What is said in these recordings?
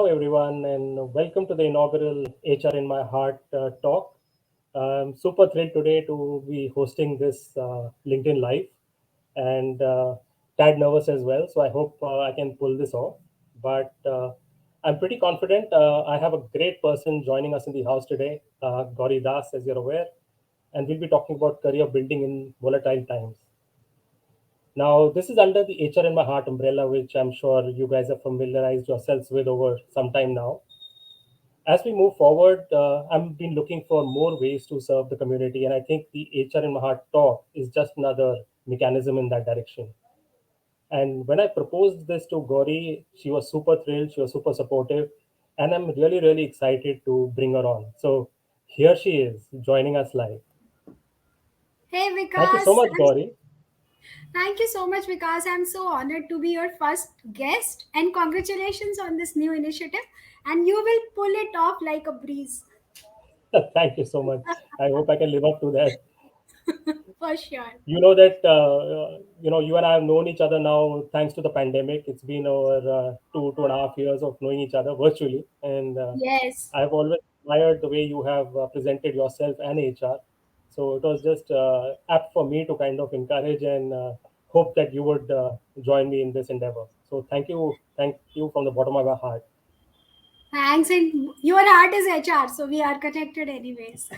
Hello, everyone, and welcome to the inaugural HR in My Heart talk. I'm super thrilled today to be hosting this LinkedIn Live and tad nervous as well. So I hope I can pull this off. But I'm pretty confident. I have a great person joining us in the house today, Gauri Das, as you're aware, and we'll be talking about career building in volatile times. Now, this is under the HR in My Heart umbrella, which I'm sure you guys have familiarized yourselves with over some time now. As we move forward, I've been looking for more ways to serve the community, and I think the HR in my heart talk is just another mechanism in that direction. And when I proposed this to Gauri, she was super thrilled, she was super supportive, and I'm really, really excited to bring her on. So here she is joining us live. Hey Thank you so Vikas, much, Gauri. thank you so much Vikas. I'm so honored to be your first guest and congratulations on this new initiative and you will pull it off like a breeze Thank you so much. I hope I can live up to that. for sure. You know that you and I have known each other now thanks to the pandemic. It's been over 2.5 years of knowing each other virtually, and Yes. I've always admired the way you have presented yourself and HR. So it was just apt for me to kind of encourage and hope that you would join me in this endeavor. So thank you from the bottom of my heart. Thanks and your heart is HR so we are connected anyways.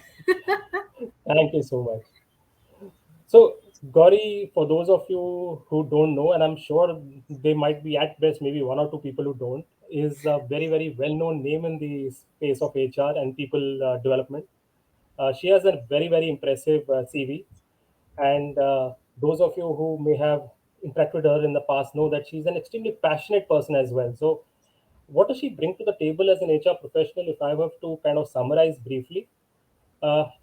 Thank you so much. So, Gauri, for those of you who don't know, and I'm sure they might be at best maybe one or two people who don't, is a very, very well known name in the space of HR and people development. She has a very, very impressive CV. And those of you who may have interacted with her in the past know that she's an extremely passionate person as well. So, what does she bring to the table as an HR professional? If I have to kind of summarize briefly,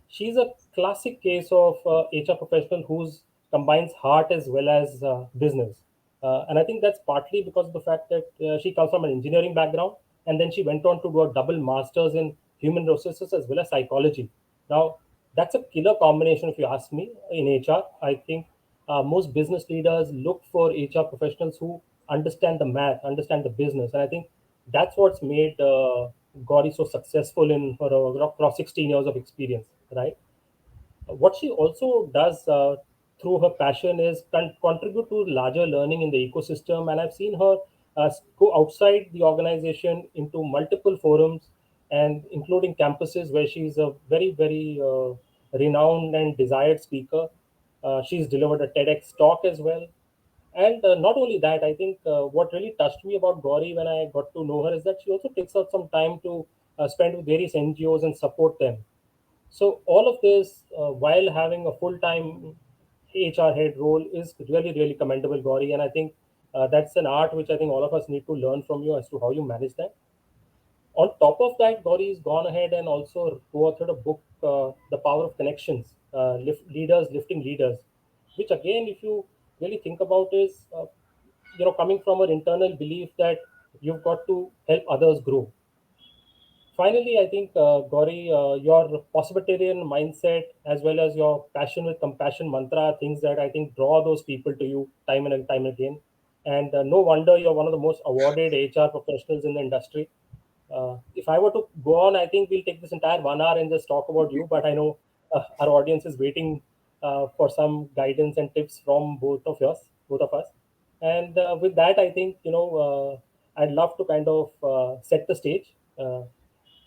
she's a classic case of HR professional who's combines heart as well as business, and I think that's partly because of the fact that she comes from an engineering background, and then she went on to do a double masters in human resources as well as psychology. Now, that's a killer combination, if you ask me, in HR. I think most business leaders look for HR professionals who understand the math, understand the business, and I think that's what's made Gauri so successful in her across 16 years of experience, right? What she also does through her passion is contribute to larger learning in the ecosystem, and I've seen her go outside the organization into multiple forums and including campuses where she's a very, very renowned and desired speaker. She's delivered a TEDx talk as well, and not only that, I think what really touched me about Gauri when I got to know her is that she also takes out some time to spend with various NGOs and support them. So all of this, while having a full-time HR head role, is really, really commendable, Gauri. And I think that's an art which I think all of us need to learn from you as to how you manage that. On top of that, Gauri's gone ahead and also co-authored a book, The Power of Connections, Leaders Lifting Leaders, which again, if you really think about, is coming from an internal belief that you've got to help others grow. Finally, I think, Gauri, your possibilitarian mindset as well as your passion with compassion mantra are things that I think draw those people to you time and time again. And no wonder you're one of the most awarded HR professionals in the industry. If I were to go on, I think we'll take this entire 1 hour and just talk about you. But I know our audience is waiting for some guidance and tips from both of us. And with that, I think I'd love to kind of set the stage.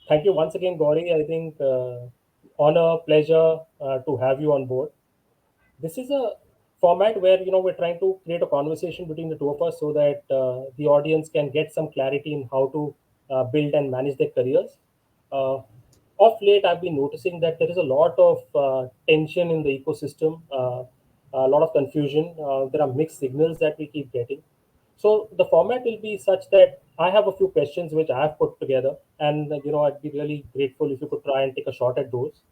Thank you once again, Gauri. I think honor, pleasure to have you on board. This is a format where we're trying to create a conversation between the two of us so that the audience can get some clarity in how to build and manage their careers. Uh, of late, I've been noticing that there is a lot of tension in the ecosystem, a lot of confusion. There are mixed signals that we keep getting. So the format will be such that I have a few questions which I have put together, and I'd be really grateful if you could try and take a shot at those.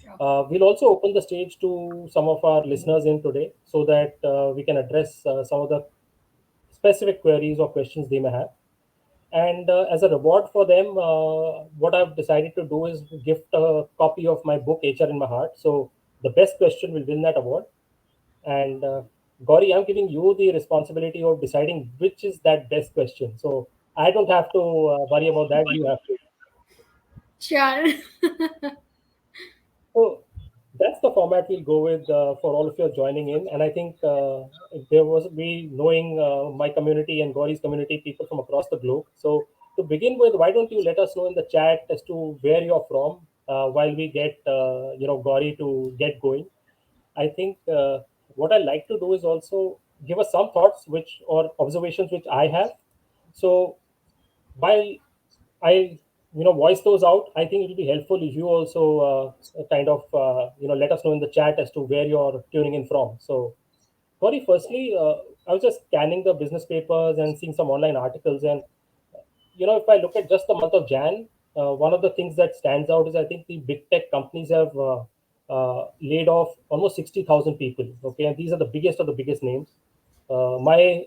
Sure. We'll also open the stage to some of our listeners in today so that we can address some of the specific queries or questions they may have. And as a reward for them, what I've decided to do is gift a copy of my book, HR in My Heart. So the best question will win that award. And Gauri, I'm giving you the responsibility of deciding which is that best question. So I don't have to worry about that. You have to. Sure. So that's the format we'll go with for all of you joining in. And I think there was we knowing my community and Gauri's community, people from across the globe. So to begin with, why don't you let us know in the chat as to where you're from while we get Gauri to get going. I think what I like to do is also give us some thoughts which or observations which I have. So while I voice those out, I think it will be helpful if you also kind of let us know in the chat as to where you're tuning in from. So Gauri, firstly, I was just scanning the business papers and seeing some online articles, and if I look at just the month of Jan, one of the things that stands out is I think the big tech companies have laid off almost 60,000 people. Okay, and these are the biggest of the biggest names. My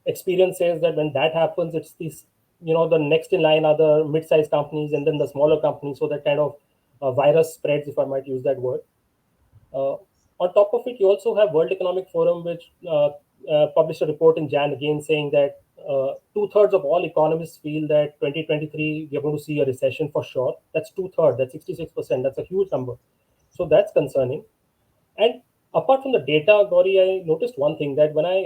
experience says that when that happens, it's these, the next in line are the mid-sized companies and then the smaller companies. So that kind of virus spreads, if I might use that word. Uh, on top of it, you also have World Economic Forum, which published a report in Jan again saying that two-thirds of all economists feel that 2023 we are going to see a recession for sure. That's two-thirds. That's 66%. That's a huge number. So that's concerning. And apart from the data, Gauri, I noticed one thing that when I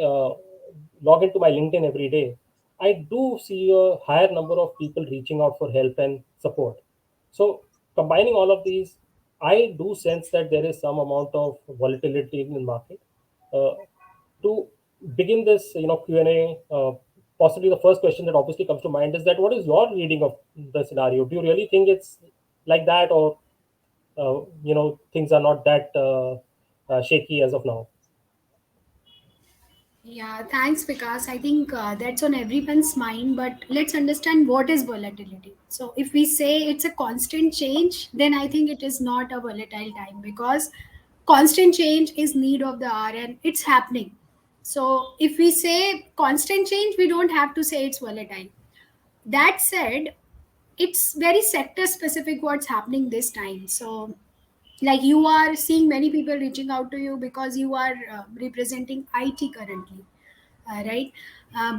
log into my LinkedIn every day, I do see a higher number of people reaching out for help and support. So combining all of these, I do sense that there is some amount of volatility in the market. Uh, to begin this, Q&A, possibly the first question that obviously comes to mind is that what is your reading of the scenario? Do you really think it's like that, or things are not that shaky as of now? Yeah, thanks, Vikas. I think that's on everyone's mind, but let's understand what is volatility. So, if we say it's a constant change, then I think it is not a volatile time, because constant change is need of the hour and it's happening. So, if we say constant change, we don't have to say it's volatile. That said, it's very sector specific what's happening this time. So, like, you are seeing many people reaching out to you because you are representing IT currently, right?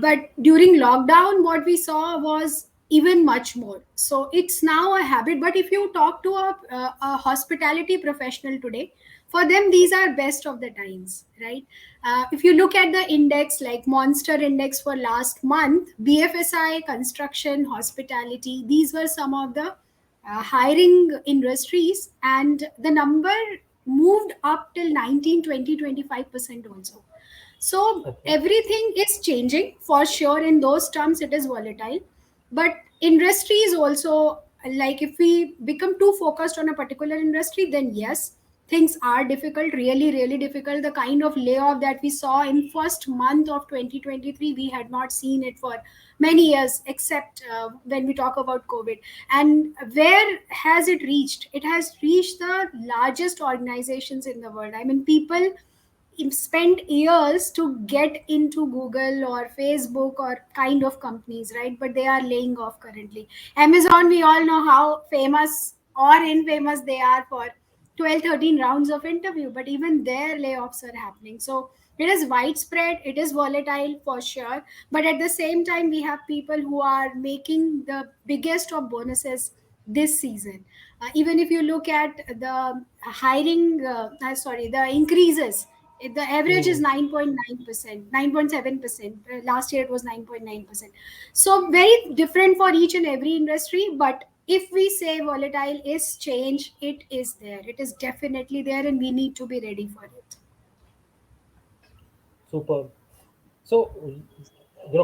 But during lockdown, what we saw was even much more. So it's now a habit. But if you talk to a hospitality professional today, for them these are best of the times, right? If you look at the index, like Monster Index for last month, BFSI, construction, hospitality, these were some of the hiring industries, and the number moved up till 19, 20, 25% also. So Okay. everything is changing for sure. In those terms, it is volatile. But industry is also, like, if we become too focused on a particular industry, then yes, things are difficult, really, really difficult. The kind of layoff that we saw in first month of 2023, we had not seen it for many years, except when we talk about COVID. And where has it reached? It has reached the largest organizations in the world. I mean, people spent years to get into Google or Facebook or kind of companies, right? But they are laying off currently. Amazon, we all know how famous or infamous they are for 12, 13 rounds of interview, but even their layoffs are happening. So it is widespread, it is volatile for sure. But at the same time, we have people who are making the biggest of bonuses this season. Even if you look at the hiring, sorry, the increases, the average is Hmm. 9.9%, 9.7%. Last year it was 9.9%. So very different for each and every industry. But if we say volatile is change, it is there. It is definitely there, and we need to be ready for it. Super. So,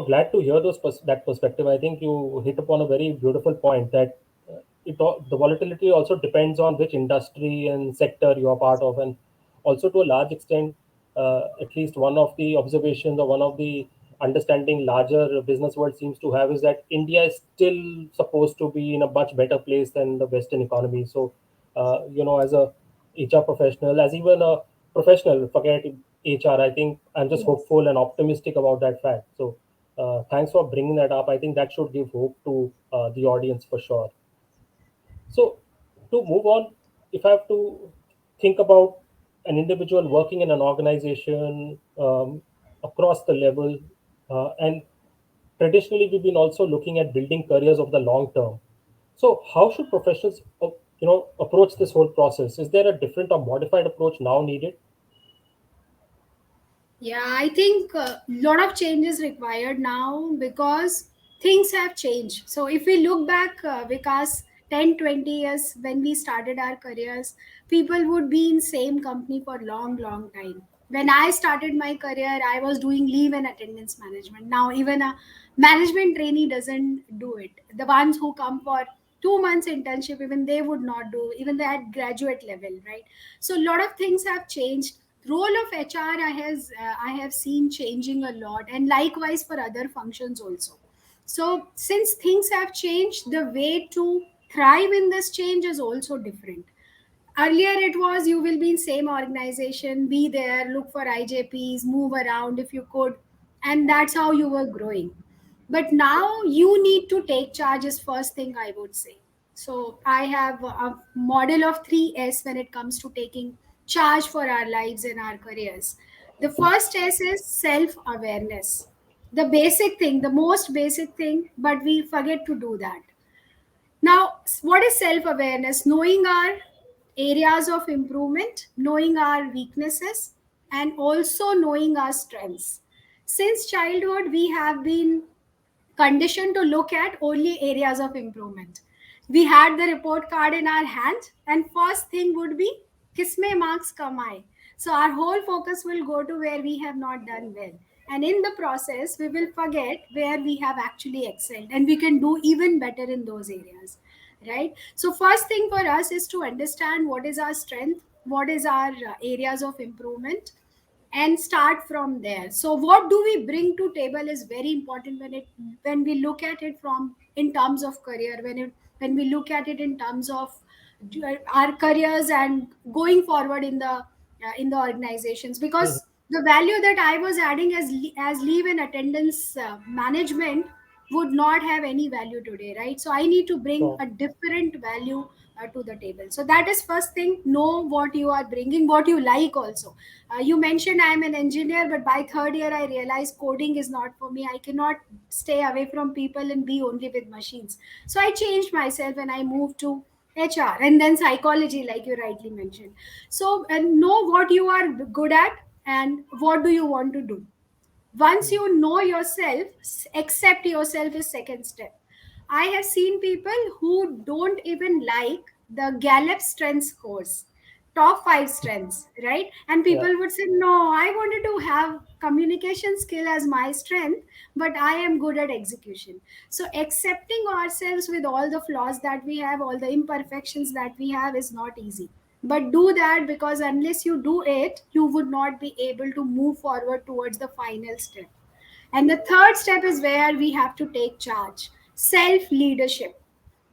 glad to hear that perspective. I think you hit upon a very beautiful point that the volatility also depends on which industry and sector you are part of, and also to a large extent, at least one of the observations or one of the understanding larger business world seems to have is that India is still supposed to be in a much better place than the Western economy. So, as a HR professional, as even a professional, forget HR, I think I'm just Yes. hopeful and optimistic about that fact. So, thanks for bringing that up. I think that should give hope to the audience for sure. So, to move on, if I have to think about an individual working in an organization across the level, and traditionally we've been also looking at building careers of the long term. So how should professionals, approach this whole process? Is there a different or modified approach now needed? Yeah, I think a lot of change is required now because things have changed. So if we look back, Vikas, 10, 20 years when we started our careers, people would be in same company for long, long time. When I started my career, I was doing leave and attendance management. Now even a management trainee doesn't do it. The ones who come for 2 months internship, even they would not do, even they at graduate level, right? So a lot of things have changed. Role of HR I have seen changing a lot, and likewise for other functions also. So since things have changed, the way to thrive in this change is also different. Earlier it was you will be in same organization, be there, look for IJPs, move around if you could, and that's how you were growing. But now you need to take charge is first thing I would say. So I have a model of 3S when it comes to taking charge for our lives and our careers. The first S is self awareness, the basic thing, the most basic thing, but we forget to do that. Now, what is self awareness? Knowing our areas of improvement, knowing our weaknesses, and also knowing our strengths. Since childhood, we have been conditioned to look at only areas of improvement. We had the report card in our hand, and first thing would be kisme marks kamaye. So our whole focus will go to where we have not done well. And in the process, we will forget where we have actually excelled, and we can do even better in those areas. Right? So, first thing for us is to understand what is our strength, what is our areas of improvement, and start from there. So what do we bring to table is very important when we look at it from in terms of career, when we look at it in terms of our careers and going forward in the organizations, Mhm. because the value that I was adding as leave and attendance management would not have any value today, right? So I need to bring Sure. a different value to the table. So that is first thing. Know what you are bringing, what you like also. You mentioned I am an engineer, but by third year I realized coding is not for me. I cannot stay away from people and be only with machines. So I changed myself and I moved to HR and then psychology, like you rightly mentioned. So and know what you are good at and what do you want to do. Once you know yourself, accept yourself is second step. I have seen people who don't even like the Gallup strength scores, top 5 strengths, right? And Yeah. people would say, no, I wanted to have communication skill as my strength, but I am good at execution. So accepting ourselves with all the flaws that we have, all the imperfections that we have is not easy, but do that, because unless you do it, you would not be able to move forward towards the final step. And the third step is where we have to take charge, self leadership.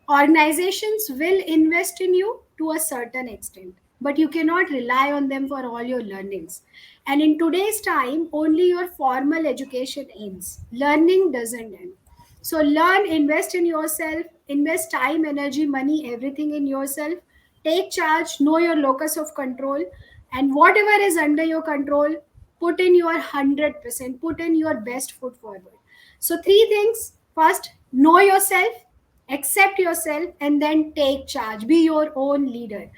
Organizations will invest in you to a certain extent, but you cannot rely on them for all your learnings. And in today's time, only your formal education ends. Learning doesn't end. So learn, invest in yourself, invest time, energy, money, everything in yourself. Take charge, know your locus of control, and whatever is under your control, put in your 100%, put in your best foot forward. So, three things. First, know yourself, accept yourself, and then take charge. Be your own leader.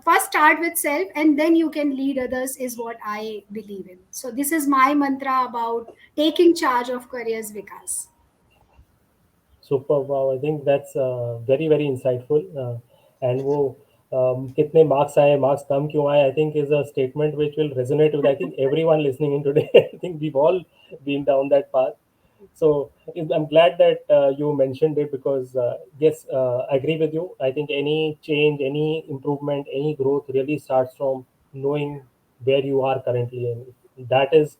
First start with self, and then you can lead others, is what I believe in. So, this is my mantra about taking charge of careers, Vikas. Super. Wow, I think that's very very insightful. And वो कितने marks आए marks कम क्यों आए, I think is a statement which will resonate with, I think, everyone listening in today. I think we've all been down that path. So I'm glad that you mentioned it, because yes, I agree with you. I think any change, any improvement, any growth really starts from knowing where you are currently, and that is,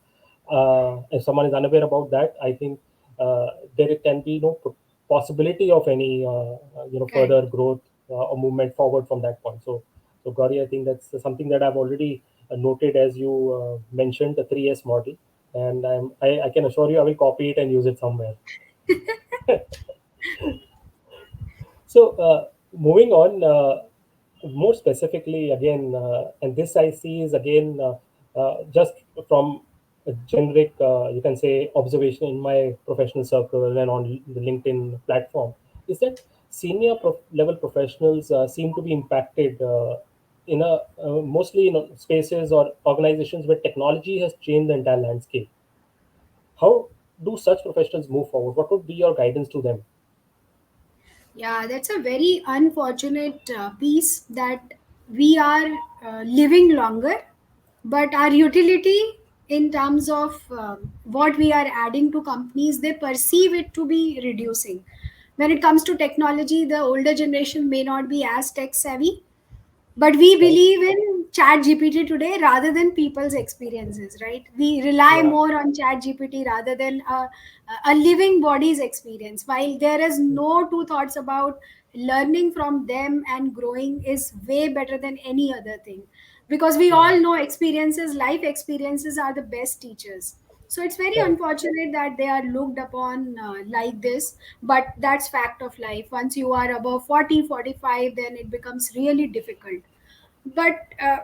if someone is unaware about that, I think there can be no possibility of any Correct. further growth or movement forward from that point. So Gauri, I think that's something that I've already noted, as you mentioned the 3S model, and I can assure you I will copy it and use it somewhere. So moving on, more specifically again, and this I see is again just from a generic, you can say, observation in my professional circle and on the LinkedIn platform is that senior level professionals seem to be impacted in a mostly in spaces or organizations where technology has changed the entire landscape. How do such professionals move forward? What would be your guidance to them? Yeah, that's a very unfortunate piece that we are living longer, but our utility in terms of what we are adding to companies, they perceive it to be reducing. When it comes to technology, the older generation may not be as tech savvy, but we Right? believe in chat gpt today rather than people's experiences, right? We rely Yeah. more on chat gpt rather than a living body's experience, while there is no two thoughts about learning from them and growing is way better than any other thing, because we Yeah. all know experiences, life experiences are the best teachers. So it's very Correct. unfortunate that they are looked upon like this, but that's fact of life. Once you are above 40, 45, then it becomes really difficult. But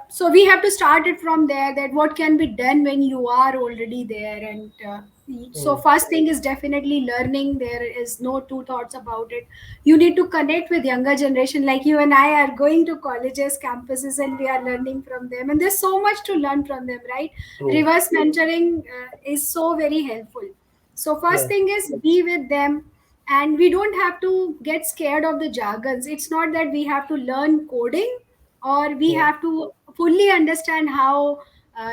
so we have to start it from there, that what can be done when you are already there. And so Mm. first thing is definitely learning. There is no two thoughts about it. You need to connect with younger generation, like you and I are going to colleges, campuses, and we are learning from them, and there's so much to learn from them, right? True. Reverse mentoring is so very helpful. So first Yeah. thing is be with them, and we don't have to get scared of the jargons. It's not that we have to learn coding or we Yeah. have to fully understand how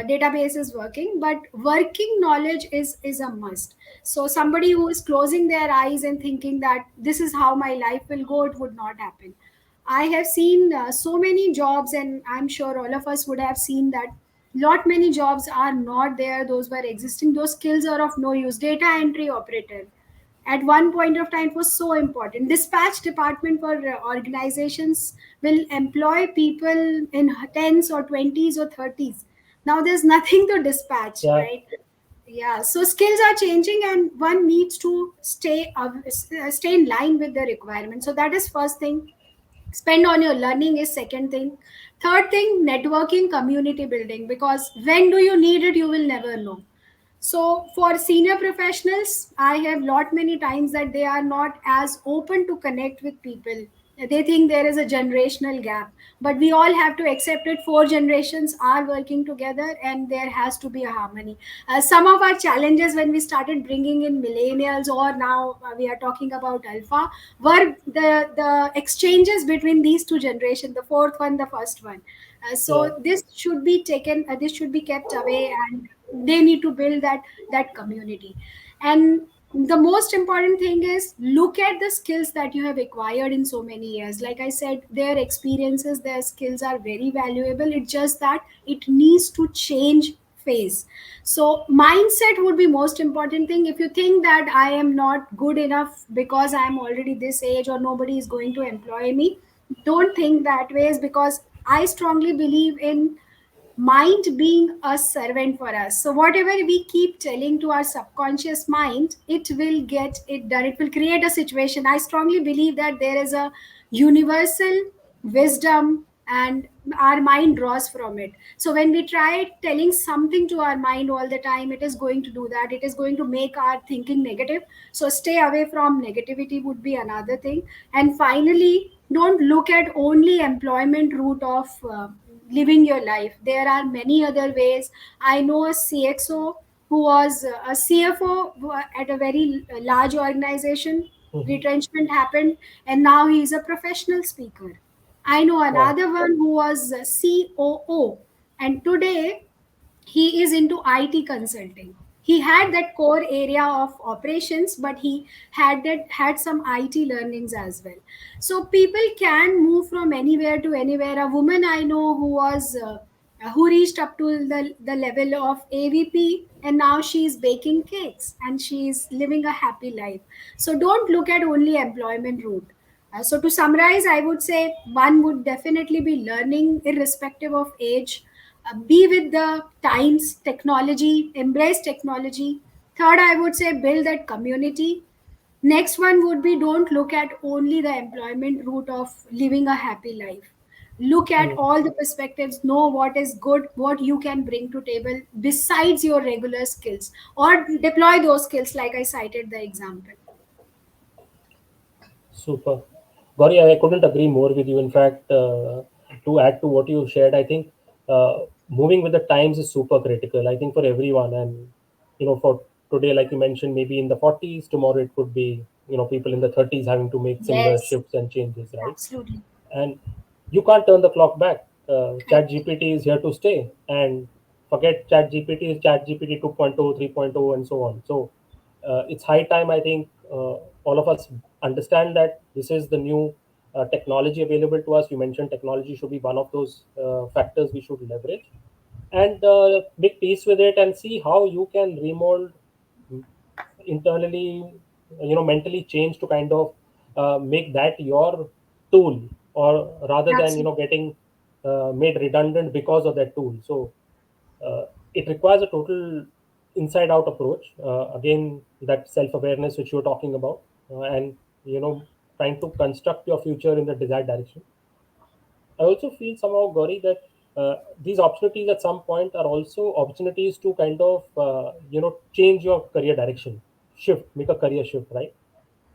database is working, but working knowledge is a must. So somebody who is closing their eyes and thinking that this is how my life will go, it would not happen. I have seen so many jobs, and I'm sure all of us would have seen that lot many jobs are not there, those were existing, those skills are of no use. Data entry operator at one point of time was so important. Dispatch department for organizations will employ people in tens or 20s or 30s. Now there's nothing to dispatch, Yeah. right? Yeah, so skills are changing and one needs to stay in line with the requirement. So that is first thing. Spend on your learning is second thing. Third thing, networking, community building, because when do you need it, you will never know. So for senior professionals, I have lot many times that they are not as open to connect with people. They think there is a generational gap, but we all have to accept it. Four generations are working together, and there has to be a harmony. Some of our challenges when we started bringing in millennials, or now we are talking about alpha, were the exchanges between these two generations. The fourth one, the first one. Yeah. So this should be taken. This should be kept away, and they need to build that community. And the most important thing is look at the skills that you have acquired in so many years. Like I said, their experiences, their skills are very valuable. It's just that it needs to change phase. So mindset would be most important thing. If you think that I am not good enough because I am already this age or nobody is going to employ me, don't think that ways, because I strongly believe in mind being a servant for us. So whatever we keep telling to our subconscious mind, it will get it done. It will create a situation. I strongly believe that there is a universal wisdom, and our mind draws from it. So when we try telling something to our mind all the time, it is going to do that. It is going to make our thinking negative. So stay away from negativity would be another thing. And finally, don't look at only employment route of living your life. There are many other ways. I know a CXO who was a CFO at a very large organization. Hmm. Retrenchment happened, and now he is a professional speaker. I know Wow. another one who was a COO, and today he is into IT consulting. He had that core area of operations, but he had some IT learnings as well. So people can move from anywhere to anywhere. A woman I know who reached up to the level of AVP, and now she's baking cakes and she's living a happy life. So don't look at only employment route. So to summarize, I would say one would definitely be learning irrespective of age. Be with the times, technology, embrace technology. Third, I would say build that community. Next one would be don't look at only the employment route of living a happy life. look at Mm. all the perspectives, know what is good, what you can bring to table besides your regular skills, or deploy those skills like I cited the example. Super. Gauri, I couldn't agree more with you. In fact, to add to what you shared, I think moving with the times is super critical. I think for everyone, and for today, like you mentioned, maybe in the 40s, tomorrow it could be people in the 30s having to make similar Yes, shifts and changes, right? absolutely. And you can't turn the clock back. Chat Correct. GPT is here to stay, and forget Chat GPT is Chat GPT 2.0, 3.0, and so on. So it's high time, I think, all of us understand that this is the new technology available to us. You mentioned technology should be one of those factors we should leverage, and make peace with it and see how you can remold internally, mentally change to kind of make that your tool, or rather than Absolutely. getting made redundant because of that tool. So it requires a total inside out approach, again, that self awareness which you were talking about, and you know trying to construct your future in the desired direction. I also feel somehow, Gauri, that these opportunities at some point are also opportunities to kind of change your career direction, shift, make a career shift, right?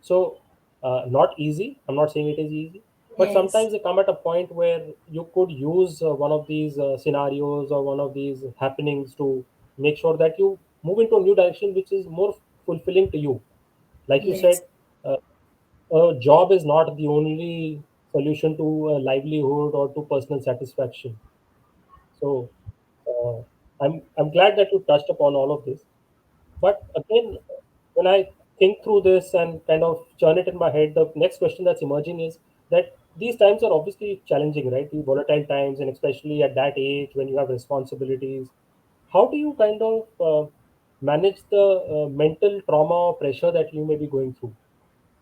So not easy, I'm not saying it is easy, but Yes. sometimes they come at a point where you could use one of these scenarios or one of these happenings to make sure that you move into a new direction which is more fulfilling to you. Like you Yes. said, uh, a job is not the only solution to livelihood or to personal satisfaction. So uh, I'm glad that you touched upon all of this. But again, when I think through this and kind of churn it in my head, the next question that's emerging is that these times are obviously challenging, right? These volatile times, and especially at that age when you have responsibilities. How do you kind of manage the mental trauma or pressure that you may be going through?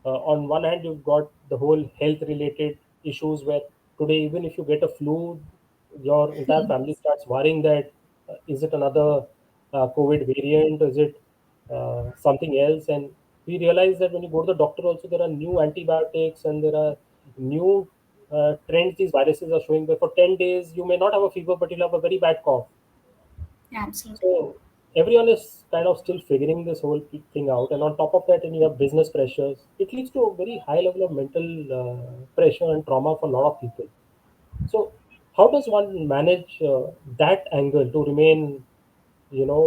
On one hand, you've got the whole health related issues where today, even if you get a flu, your entire family starts worrying that is it another COVID variant, is it something else? And we realize that when you go to the doctor also, there are new antibiotics and there are new trends these viruses are showing, where for 10 days you may not have a fever but you'll have a very bad cough. Absolutely. So everyone is kind of still figuring this whole thing out, and on top of that, and you have business pressures. It leads to a very high level of mental pressure and trauma for a lot of people. So, how does one manage that angle to remain,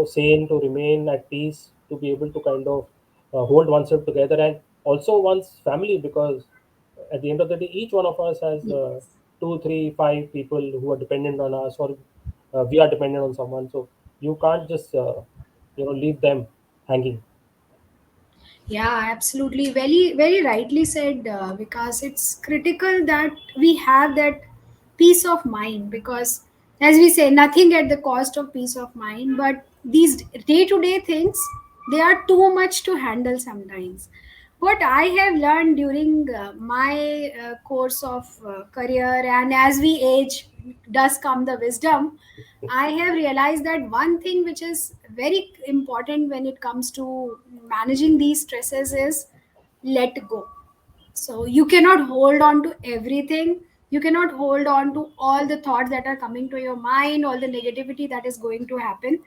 sane, to remain at peace, to be able to kind of hold oneself together, and also one's family, because at the end of the day, each one of us has Yes. two, three, five people who are dependent on us, or we are dependent on someone. So you can't just leave them hanging. Yeah, absolutely. Very, very rightly said, because it's critical that we have that peace of mind. Because, as we say, nothing at the cost of peace of mind. But these day-to-day things, they are too much to handle sometimes. What I have learned during my course of career, and as we age, does come the wisdom. I have realized that one thing which is very important when it comes to managing these stresses is let go. So you cannot hold on to everything. You cannot hold on to all the thoughts that are coming to your mind, all the negativity that is going to happen.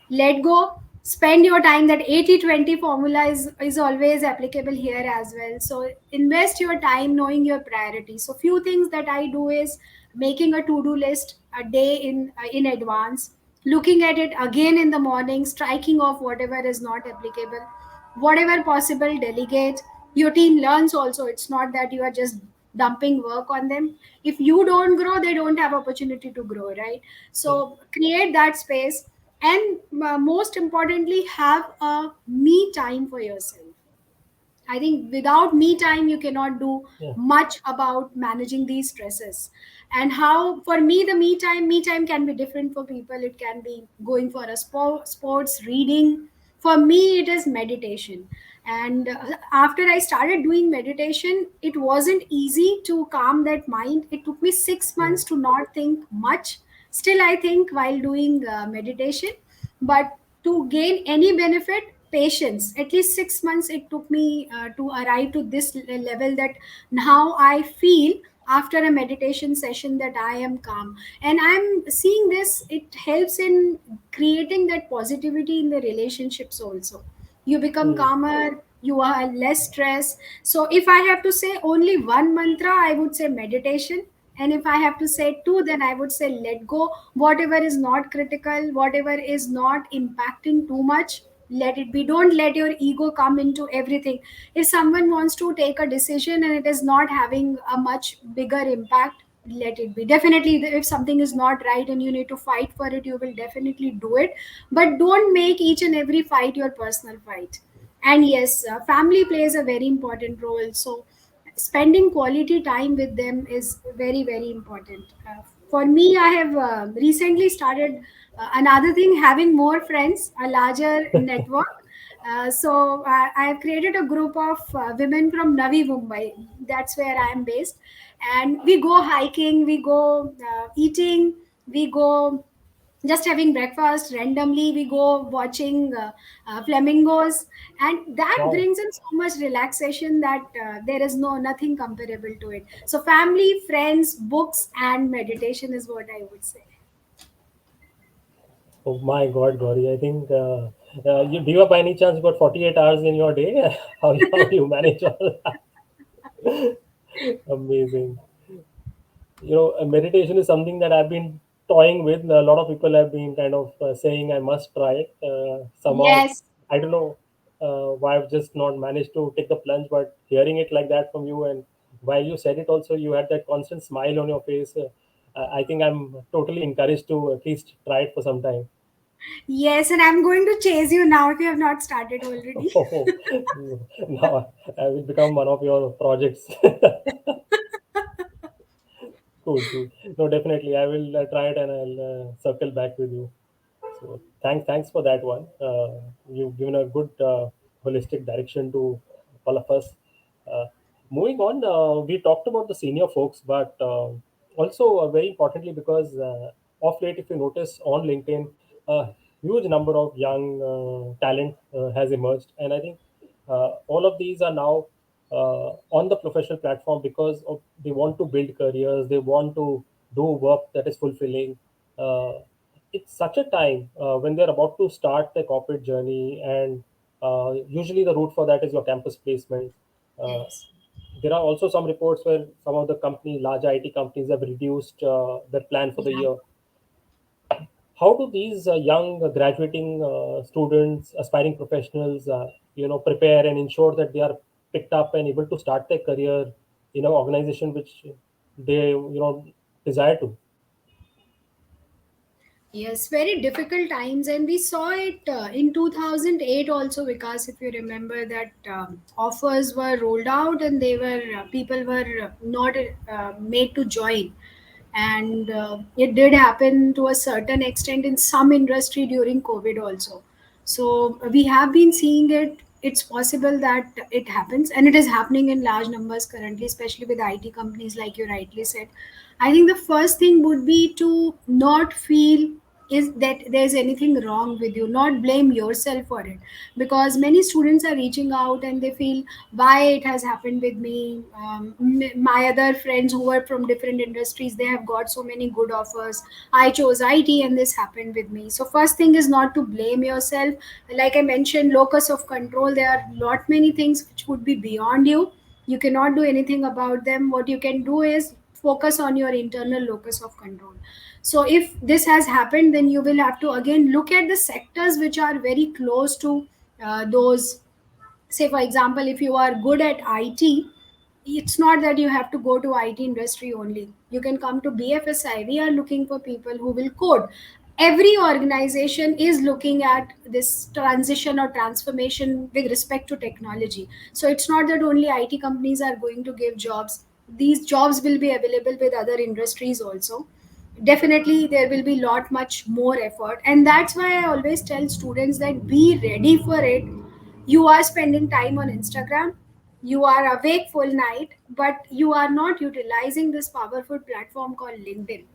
Let go. Spend your time. That 80-20 formula is always applicable here as well. So invest your time knowing your priorities. So few things that I do is making a to-do list a day in advance, looking at it again in the morning, striking off whatever is not applicable, whatever possible delegate. Your team learns also. It's not that you are just dumping work on them. If you don't grow, they don't have opportunity to grow, right? Yeah, So create that space, and most importantly, have a me time for yourself. I think without me time, you cannot do yeah, much about managing these stresses. And how, for me, the me time can be different for people. It can be going for a sports, reading. For me, it is meditation. And after I started doing meditation, it wasn't easy to calm that mind. It took me 6 months mm, to not think much. Still, I think while doing meditation, but to gain any benefit, patience. At least 6 months it took me to arrive to this level, that now I feel after a meditation session that I am calm. And I'm seeing this, it helps in creating that positivity in the relationships also. You become Hmm. calmer, you are less stressed. So if I have to say only one mantra, I would say meditation. And if I have to say two, then I would say let go. Whatever is not critical, whatever is not impacting too much, let it be. Don't let your ego come into everything. If someone wants to take a decision and it is not having a much bigger impact, let it be. Definitely, if something is not right and you need to fight for it, you will definitely do it. But don't make each and every fight your personal fight. And yes, family plays a very important role. So spending quality time with them is very very important. For me, I have recently started another thing, having more friends, a larger network. I have created a group of women from Navi Mumbai. That's where I am based. And we go hiking, we go eating, we go just having breakfast randomly, we go watching flamingos. And that Wow. brings in so much relaxation that there is no nothing comparable to it. So family, friends, books, and meditation is what I would say. Oh my God, Gauri. I think do you have by any chance got 48 hours in your day? How you manage all that? Amazing. Meditation is something that I've been toying with. A lot of people have been kind of saying I must try it. Somehow, Yes. I don't know why I've just not managed to take the plunge. But hearing it like that from you, and while you said it, also you had that constant smile on your face. I think I'm totally encouraged to at least try it for some time. Yes, and I'm going to chase you now if you have not started already. Oh, now I will become one of your projects. Cool, cool. No, definitely, I will try it and I'll circle back with you. So thanks for that one. You've given a good holistic direction to all of us. Uh, Moving on, we talked about the senior folks, but also very importantly, because of late, if you notice on LinkedIn, a huge number of young talent has emerged, and I think all of these are now on the professional platform because they want to build careers, they want to do work that is fulfilling. It's such a time when they're about to start their corporate journey, and usually the route for that is your campus placement. uh, Yes. there are also some reports where some of the companies, large IT companies, have reduced their plan for the Yeah. year. How do these young graduating students, aspiring professionals, prepare and ensure that they are picked up and able to start their career in an organization which they desire to? Yes, very difficult times, and we saw it in 2008 also. Because if you remember that offers were rolled out, and they were people were not made to join, and it did happen to a certain extent in some industry during COVID also. So we have been seeing it. It's possible that it happens, and it is happening in large numbers currently, especially with IT companies, like you rightly said. I think the first thing would be to not feel is that there's anything wrong with you, not blame yourself for it. Because many students are reaching out and they feel why it has happened with me. My other friends who were from different industries, they have got so many good offers. I chose IT and this happened with me. So first thing is not to blame yourself. Like I mentioned, locus of control, there are lot many things which would be beyond you. You cannot do anything about them. What you can do is focus on your internal locus of control. So if this has happened, then you will have to again look at the sectors which are very close to those. Say for example, if you are good at IT, it's not that you have to go to IT industry only. You can come to BFSI. We are looking for people who will code. Every organization is looking at this transition or transformation with respect to technology. So it's not that only IT companies are going to give jobs. These jobs will be available with other industries also. Definitely there will be lot much more effort, and that's why I always tell students that be ready for it. You are spending time on Instagram, you are awake full night, but you are not utilizing this powerful platform called LinkedIn.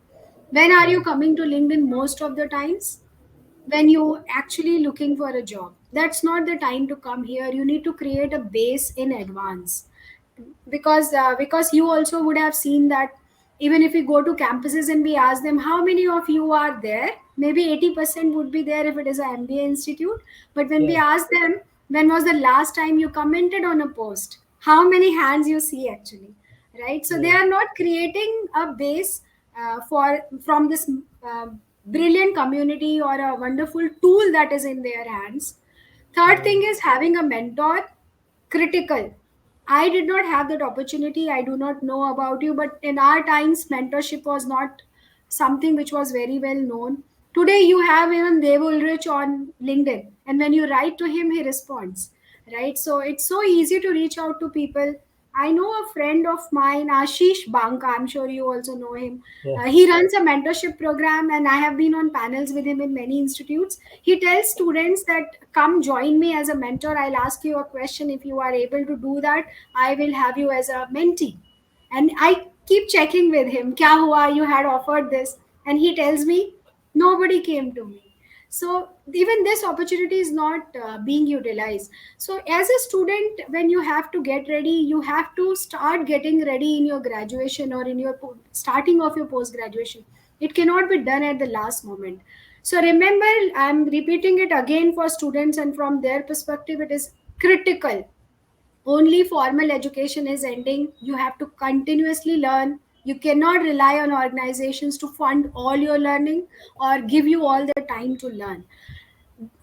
When are you Right. coming to LinkedIn most of the times? When you actually looking for a job. That's not the time to come here. You need to create a base in advance. because you also would have seen that even if we go to campuses and we ask them how many of you are there, maybe 80% would be there if it is a MBA institute. But when we Yeah, ask them when was the last time you commented on a post, how many hands you see actually, right? So they yeah, are not creating a base for from this uh, brilliant community or a wonderful tool that is in their hands. Third yeah, thing is having a mentor, critical. I did not have that opportunity. I do not know about you, but in our times, mentorship was not something which was very well known. Today, you have even Dev Ulrich on LinkedIn, and when you write to him, he responds. Right, so it's so easy to reach out to people. I know a friend of mine, Ashish Banka. I'm sure you also know him. yeah, He runs a mentorship program, and I have been on panels with him in many institutes. He tells students that come join me as a mentor. I'll ask you a question. If you are able to do that, I will have you as a mentee. And I keep checking with him, Kya hua, you had offered this. And he tells me, nobody came to me. So even this opportunity is not being utilized. So as a student, when you have to get ready, you have to start getting ready in your graduation or in your starting of your post graduation. It cannot be done at the last moment. So remember, I'm repeating it again for students, and from their perspective, it is critical. Only formal education is ending. You have to continuously learn. You cannot rely on organizations to fund all your learning or give you all the time to learn.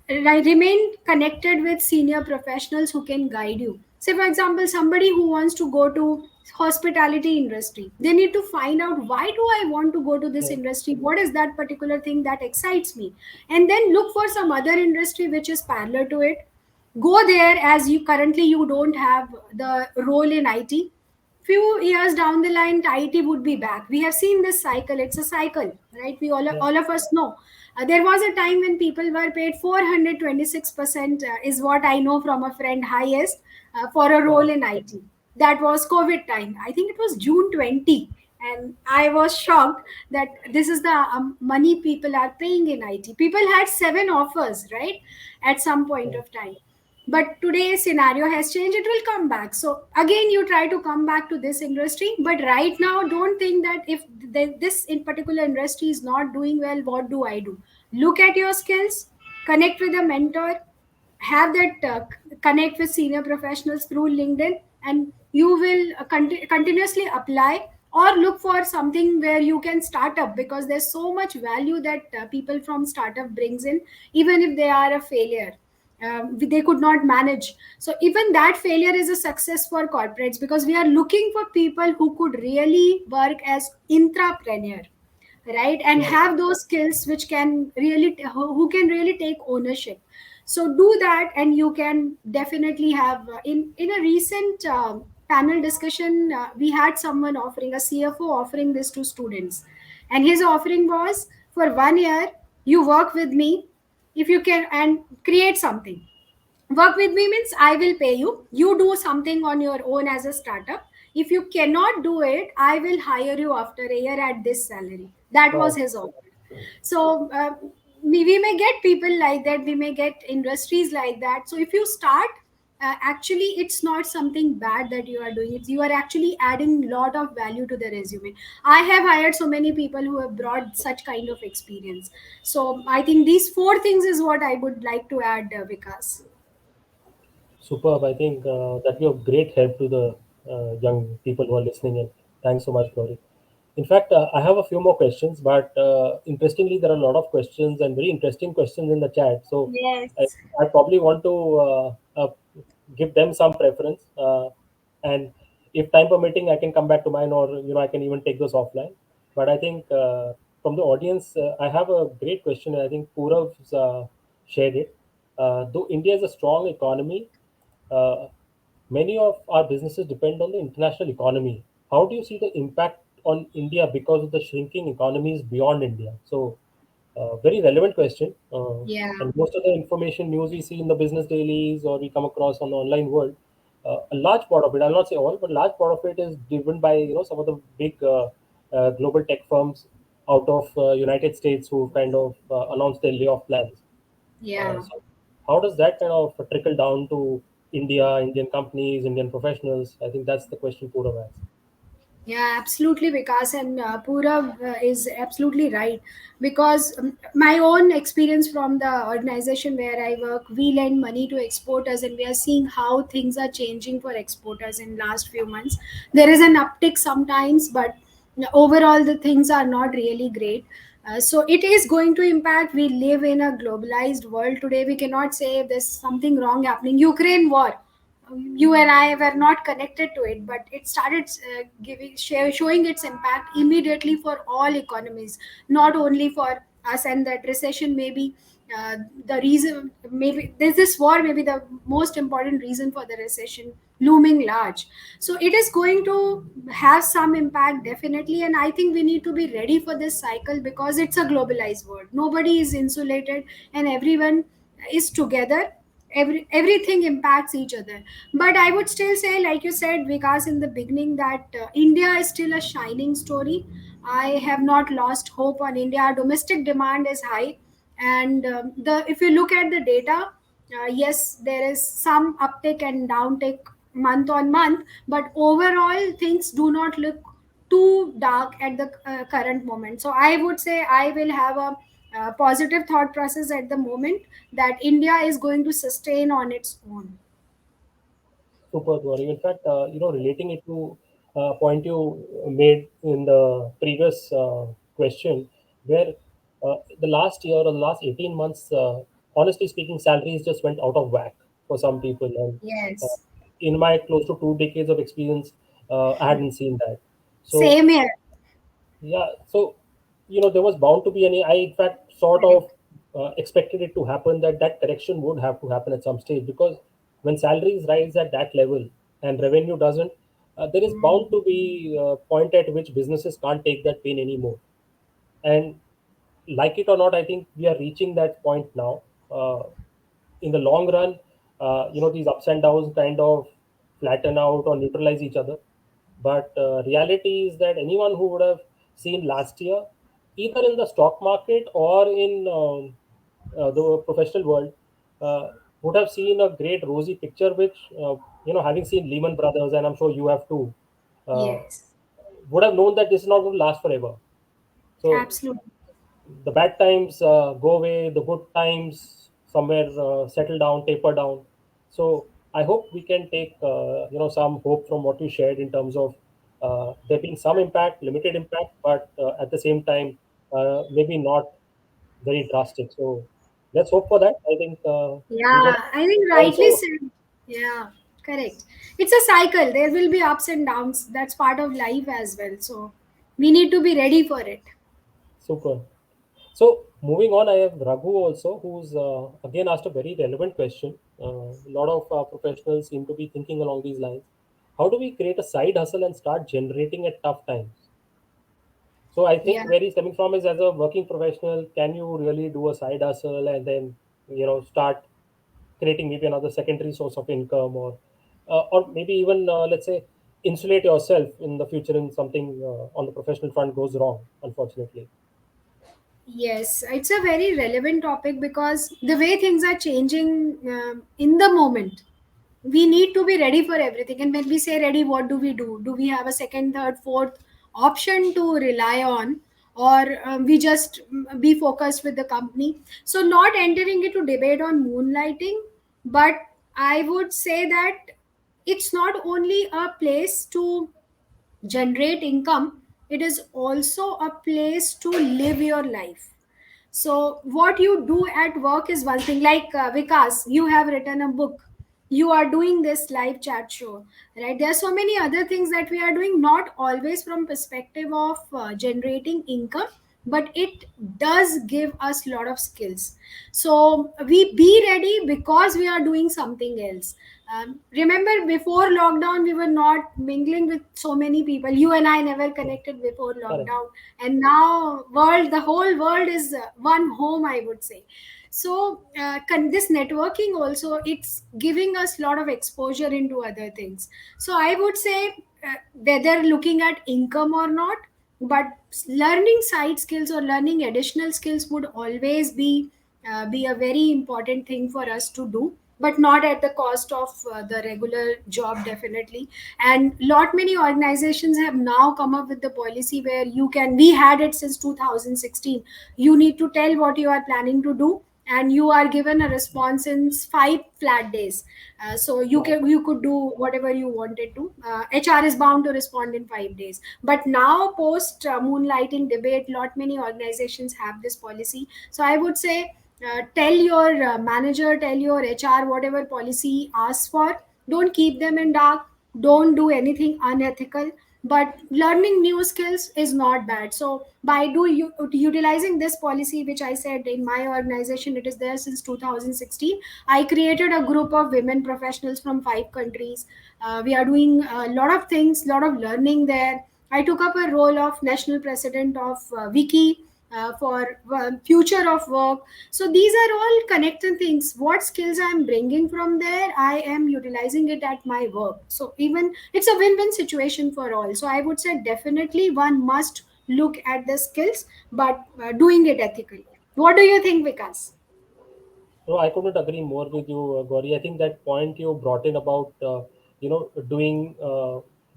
Remain connected with senior professionals who can guide you. Say for example, somebody who wants to go to hospitality industry, they need to find out, why do I want to go to this yeah, industry, what is that particular thing that excites me, and then look for some other industry which is parallel to it. Go there, as you currently you don't have the role in IT. Few years down the line, IT would be back. We have seen this cycle. It's a cycle, right? We yeah, all of us know. There was a time when people were paid 426%, is what I know from a friend, highest for a role wow, in IT. That was COVID time. I think it was June 20. And I was shocked that this is the money people are paying in IT. People had seven offers, right? At some point yeah. of time, but today's scenario has changed. It will come back. So again, you try to come back to this industry, but right now don't think that if this in particular industry is not doing well, what do I do? Look at your skills, connect with a mentor, have that connect with senior professionals through LinkedIn, and you will continuously apply or look for something where you can start up, because there's so much value that people from startup brings in. Even if they are a failure, they could not manage, so even that failure is a success for corporates, because we are looking for people who could really work as intrapreneur, right, and Right. have those skills which can really who can really take ownership. So do that, and you can definitely have in a recent panel discussion, we had someone offering, a CFO offering this to students, and his offering was, for 1 year you work with me, if you can, and create something. Work with me means I will pay you, you do something on your own as a startup. If you cannot do it, I will hire you after a year at this salary. That was Wow. his offer. So we may get people like that, we may get industries like that. So if you start, actually it's not something bad that you are doing it, you are actually adding lot of value to the resume. I have hired so many people who have brought such kind of experience. So I think these four things is what I would like to add, Vikas. Superb. I think that will be of great help to the young people who are listening in. Thanks so much, Gauri. In fact, I have a few more questions, but interestingly, there are a lot of questions and very interesting questions in the chat. So I, Yes. I probably want to give them some preference. And if time permitting, I can come back to mine, or I can even take those offline. But I think from the audience, I have a great question. And I think Purav's shared it. Though India is a strong economy, uh, many of our businesses depend on the international economy. How do you see the impact on India because of the shrinking economies beyond India? So, very relevant question. Yeah. And most of the information news we see in the business dailies or we come across on the online world, a large part of it, I'll not say all, but large part of it is driven by some of the big global tech firms out of United States who kind of announced their layoff plans. Yeah. So how does that kind of trickle down to India, Indian companies, Indian professionals? I think that's the question Purav has. Yeah, absolutely, Vikas, and Purav is absolutely right, because my own experience from the organization where I work, we lend money to exporters, and we are seeing how things are changing for exporters in last few months. There is an uptick sometimes, but overall the things are not really great. So it is going to impact. We live in a globalized world today. We cannot say there's something wrong happening. Ukraine war, you and I were not connected to it, but it started showing its impact immediately for all economies, not only for us. And that recession may be the reason. Maybe this war may be the most important reason for the recession looming large. So it is going to have some impact definitely, and I think we need to be ready for this cycle because it's a globalized world. Nobody is insulated, and everyone is together. Everything impacts each other. But I would still say, like you said, Vikas, in the beginning, that India is still a shining story. I have not lost hope on India. Our domestic demand is high, and the if you look at the data, yes, there is some uptick and downtick month on month, but overall things do not look too dark at the current moment. So I would say I will have a positive thought process at the moment, that India is going to sustain on its own. Super, Gauri. In fact, relating it to a point you made in the previous question, where the last year or the last 18 months, honestly speaking, salaries just went out of whack for some people. And uh, Yes. in my close to 2 decades of experience, I hadn't seen that. So Same here. yeah, so there was bound to be any. I in fact sort Correct. of expected it to happen, that correction would have to happen at some stage, because when salaries rise at that level and revenue doesn't, there is bound to be a point at which businesses can't take that pain anymore. And like it or not, I think we are reaching that point now. In the long run, these ups and downs kind of flatten out or neutralize each other. But reality is that anyone who would have seen last year, either in the stock market or in the professional world, would have seen a great rosy picture, which, having seen Lehman Brothers, and I'm sure you have too, uh, Yes. would have known that this is not going to last forever. So Absolutely. the bad times go away, the good times somewhere settle down, taper down. So I hope we can take some hope from what you shared in terms of there being some impact, limited impact, but at the same time maybe not very drastic. So let's hope for that. I think these are Yeah, I think rightly also said. Yeah, correct. It's a cycle. There will be ups and downs. That's part of life as well. So we need to be ready for it. super. So moving on, I have Raghu also, who's again asked a very relevant question. A lot of professionals seem to be thinking along these lines. How do we create a side hustle and start generating at tough times? So I Yeah. think where he's coming from is, as a working professional, can you really do a side hustle and then start creating maybe another secondary source of income, or maybe even let's say insulate yourself in the future in something on the professional front goes wrong, unfortunately. Yes, it's a very relevant topic because the way things are changing in the moment, we need to be ready for everything. And when we say ready, what do we do? Do we have a second, third, fourth option to rely on, or we just be focused with the company? So, not entering into debate on moonlighting, but I would say that it's not only a place to generate income, it is also a place to live your life. So what you do at work is one thing. Like Vikas, you have written a book, you are doing this live chat show, right? There are so many other things that we are doing, not always from perspective of generating income, but it does give us a lot of skills. So we be ready because we are doing something else. Remember, before lockdown, we were not mingling with so many people. You and I never Yeah, connected before correct. lockdown, and now the whole world is one home, I would say. So this networking also, it's giving us a lot of exposure into other things. So I would say, whether looking at income or not, but learning side skills or learning additional skills would always be a very important thing for us to do. but not at the cost of the regular job, definitely. And lot many organizations have now come up with the policy where you can, we had it since 2016, you need to tell what you are planning to do, and you are given a response in 5 flat days. So you Wow. can, you could do whatever you wanted to. HR is bound to respond in 5 days. But now post moonlighting debate, lot many organizations have this policy. So I would say, tell your manager, tell your HR whatever policy asks for. Don't keep them in dark. Don't do anything unethical. But learning new skills is not bad. So by utilizing this policy, which I said in my organization, it is there since 2016. I created a group of women professionals from 5 countries. We are doing a lot of things, lot of learning there. I took up a role of national president of Wiki for future of work. So these are all connected things. What skills I am bringing from there, I am utilizing it at my work. So even it's a win-win situation for all. So I would say definitely one must look at the skills, but doing it ethically. What do you think, Vikas? No, I couldn't agree more with you, Gauri. I think that point you brought in about doing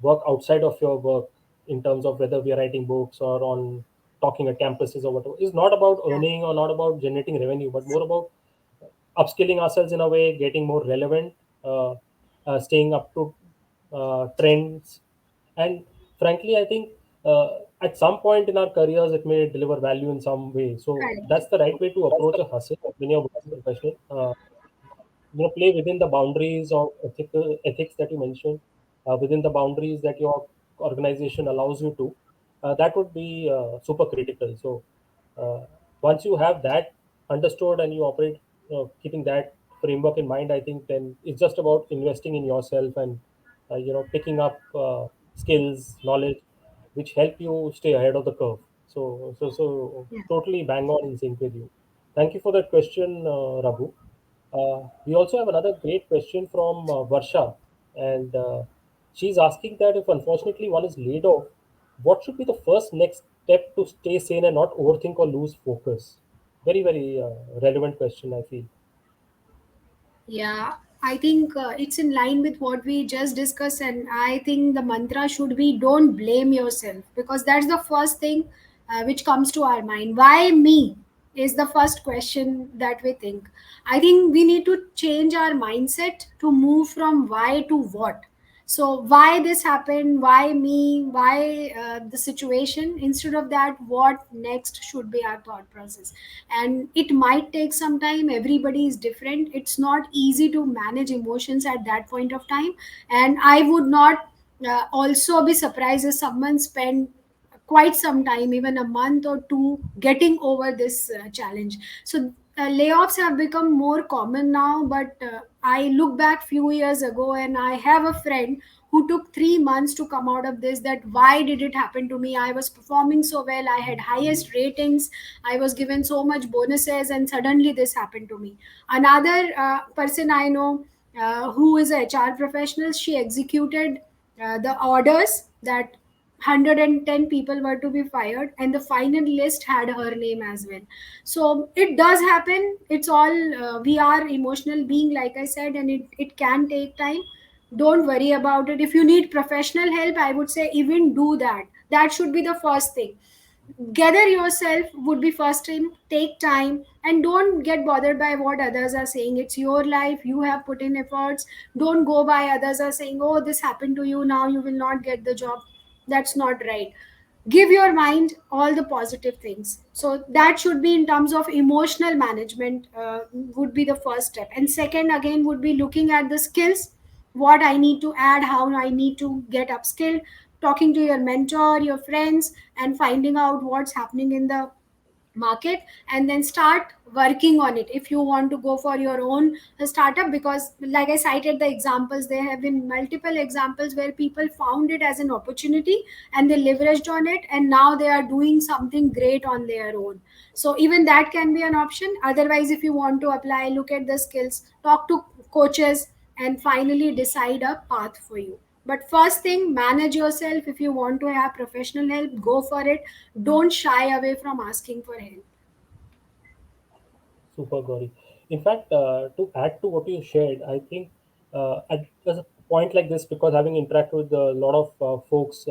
work outside of your work, in terms of whether we are writing books or on talking at campuses or whatever, is not about Yeah, earning or not about generating revenue, but more about upskilling ourselves in a way, getting more relevant, uh, staying up to trends, and frankly, I think at some point in our careers, it may deliver value in some way. So correct. that's the right way to approach a hustle when you're working professional. Play within the boundaries of ethics that you mentioned, within the boundaries that your organization allows you to. That would be super critical. So uh, once you have that understood and you operate keeping that framework in mind, I think then it's just about investing in yourself and picking up skills, knowledge, which help you stay ahead of the curve. So Yeah. totally bang on in sync with you. Thank you for that question, Rabu. We also have another great question from Varsha, and she's asking that if unfortunately one is laid off, what should be the first next step to stay sane and not overthink or lose focus? Very, very relevant question, I feel. Yeah, I think it's in line with what we just discussed, and I think the mantra should be don't blame yourself, because that's the first thing which comes to our mind. Why me is the first question that we think. I think we need to change our mindset to move from why to what. So why this happened, why me, why the situation, instead of that what next should be our thought process. And it might take some time, everybody is different, it's not easy to manage emotions at that point of time. And I would not also be surprised if someone spent quite some time, even a month or two, getting over this challenge. So layoffs have become more common now, but I look back few years ago and I have a friend who took 3 months to come out of this. That why did it happen to me? I was performing so well, I had highest ratings, I was given so much bonuses, and suddenly this happened to me. Another person I know, who is a HR professional, she executed the orders that 110 people were to be fired, and the final list had her name as well. So it does happen. It's all we are emotional being, like I said, and it can take time. Don't worry about it. If you need professional help, I would say even do that. That should be the first thing. Gather yourself would be first thing. Take time and don't get bothered by what others are saying. It's your life, you have put in efforts. Don't go by others are saying, oh, this happened to you, now you will not get the job. That's not right. Give your mind all the positive things. So that should be in terms of emotional management, would be the first step. And second again would be looking at the skills, what I need to add, how I need to get upskilled, talking to your mentor, your friends, and finding out what's happening in the market, and then start working on it if you want to go for your own startup. Because like I cited the examples, there have been multiple examples where people found it as an opportunity and they leveraged on it, and now they are doing something great on their own. So even that can be an option. Otherwise, if you want to apply, look at the skills, talk to coaches, and finally decide a path for you. But first thing, manage yourself. If you want to have professional help, go for it. Don't shy away from asking for help. Super, Gauri. In fact, to add to what you shared, I think at a point like this, because having interacted with a lot of folks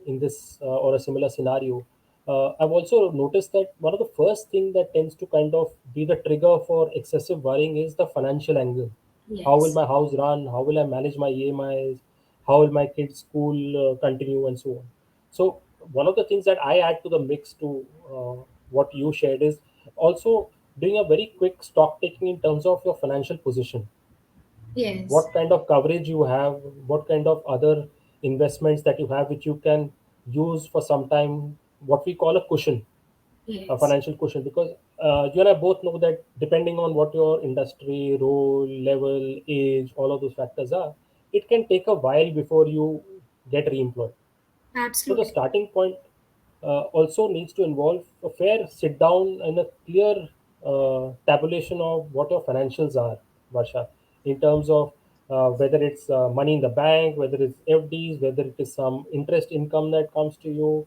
in this or a similar scenario, I've also noticed that one of the first thing that tends to kind of be the trigger for excessive worrying is the financial angle. How will Yes. my house run? How will I manage my EMIs? How will my kids' school continue, and so on? So one of the things that I add to the mix to what you shared is also doing a very quick stock taking in terms of your financial position. Yes. What kind of coverage you have, what kind of other investments that you have, which you can use for some time, what we call a cushion, a Yes. financial cushion. Because you and I both know that depending on what your industry, role, level, age, all of those factors are, it can take a while before you get re-employed. So the Absolutely. starting point also needs to involve a fair sit down and a clear tabulation of what your financials are, Varsha, in terms of whether it's money in the bank, whether it's FDs, whether it is some interest income that comes to you,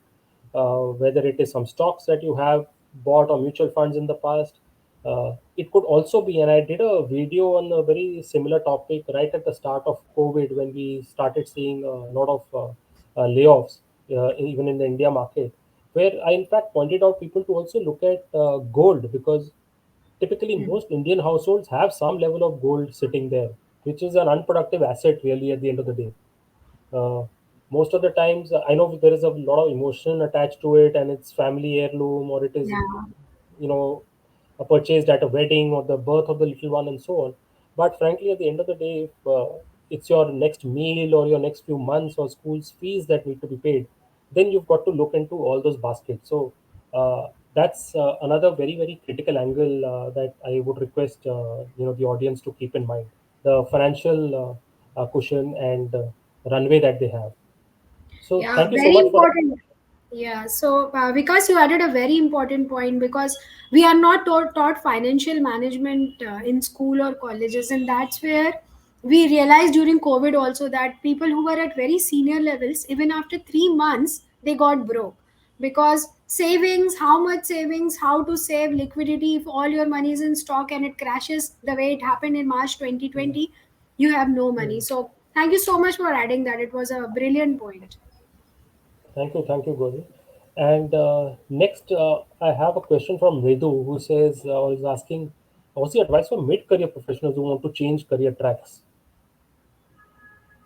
whether it is some stocks that you have bought or mutual funds in the past. It could also be, and I did a video on a very similar topic right at the start of COVID when we started seeing a lot of layoffs, even in the India market, where I in fact pointed out people to also look at gold, because typically Hmm. most Indian households have some level of gold sitting there, which is an unproductive asset really at the end of the day. Uh, Most of the times, I know there is a lot of emotion attached to it, and it's family heirloom, or it is, Yeah. purchased at a wedding or the birth of the little one, and so on. But frankly, at the end of the day, if it's your next meal or your next few months or school's fees that need to be paid, then you've got to look into all those baskets. So that's another very very critical angle that I would request the audience to keep in mind: the financial cushion and runway that they have. So Yeah, thank you so very much for. important. Yeah, so because you added a very important point, because we are not taught financial management in school or colleges, and that's where we realized during COVID also that people who were at very senior levels, even after 3 months, they got broke because savings, how much savings, how to save liquidity if all your money is in stock and it crashes the way it happened in March Mm, 2020, you have no money. mm. So thank you so much for adding that. It was a brilliant point. Thank you, Gauri. And next, I have a question from Redu, who says, or is asking, what's the advice for mid-career professionals who want to change career tracks?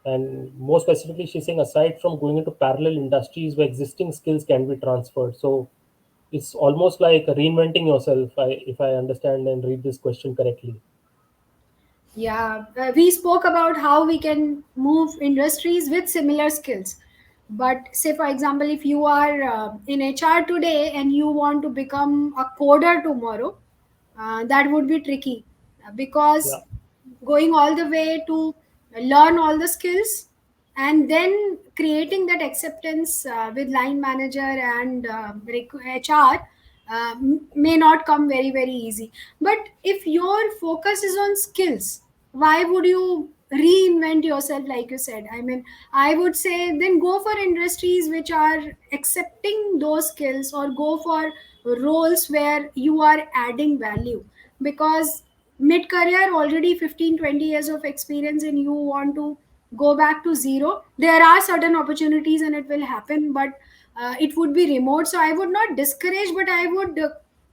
And more specifically, she's saying, aside from going into parallel industries where existing skills can be transferred. So it's almost like reinventing yourself, if I understand and read this question correctly. Yeah, we spoke about how we can move industries with similar skills. But say, for example, if you are in HR today and you want to become a coder tomorrow, that would be tricky Yeah. because going all the way to learn all the skills and then creating that acceptance with line manager and HR may not come very very easy. But if your focus is on skills, why would you reinvent yourself? Like you said, I mean, I would say then go for industries which are accepting those skills, or go for roles where you are adding value. Because mid career, already 15-20 years of experience, and you want to go back to zero, there are certain opportunities and it will happen, but it would be remote. So I would not discourage, but I would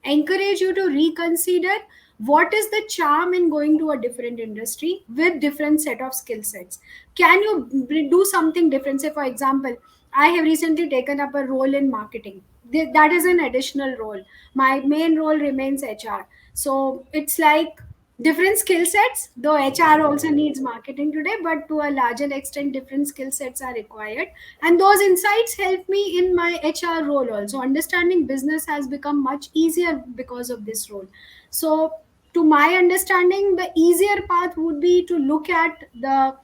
encourage you to reconsider what is the charm in going to a different industry with different set of skill sets. Can you do something different? Say for example, I have recently taken up a role in marketing. That is an additional role. My main role remains HR. So it's like different skill sets, though HR also needs marketing today, but to a larger extent different skill sets are required, and those insights help me in my HR role also. Understanding business has become much easier because of this role. So to my understanding, the easier path would be to look at the